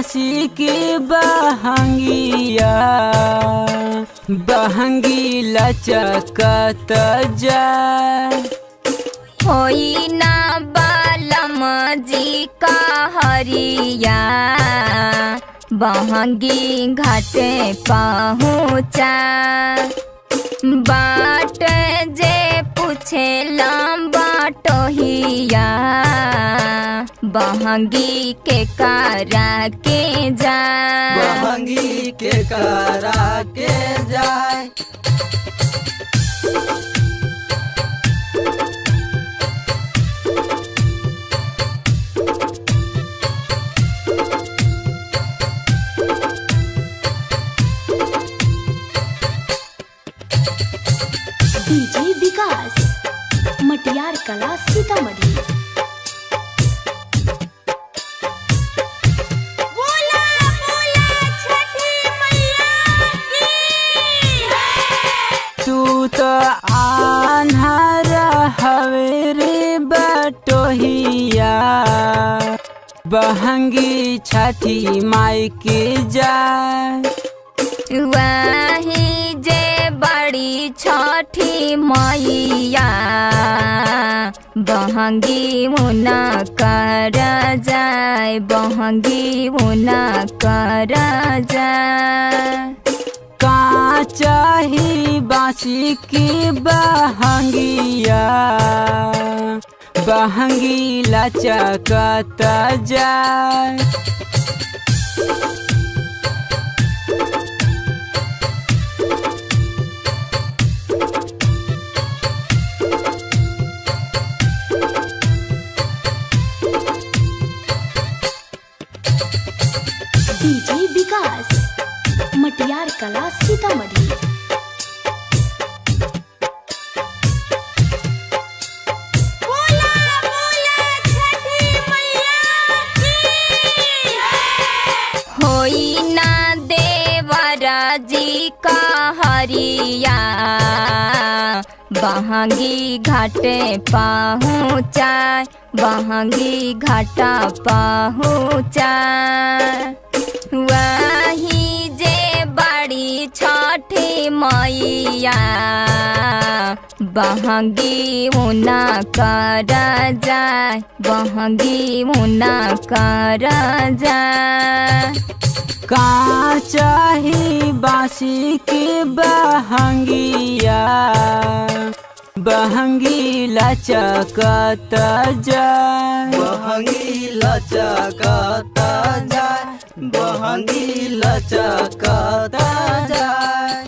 बासी की बहंगिया बहंगी लचकत जाए। होई ना बालम जी का हरिया बहंगी घाटे पहुँचा। बाट जे पूछे लम्बा टोहिया बहंगी के करा के जाए। बहंगी के करा के जाए। डीजे विकास मटियार कला सीतामढ़ी। बोला बोला छठी मैया की। तू तो आन्हर हवे रे बटोहिया बहंगी छठी माई के जाए। वही जे बड़ी छठी मैया बहंगी मुना कर जाए। बहंगी मुना कर जाए। काचाही बासी की बहंगिया बहंगी लचकत जाए। डीजे विकास मटियार कला सीतामढ़ी। बोला बोला छठी मैया की। होई ना देवरा जी का हरिया बहंगी घाटे पहुँचा। बहंगी घाटा पहुँचा। वही जे बड़ी छठी मैया बहंगी मुना कर जाए। बहंगी मुना कर जाए। काचाही बासी की बहंगिया बहंगी लचकत जाए। बहंगी लचकत जाए। बहंगी लचकत जाए।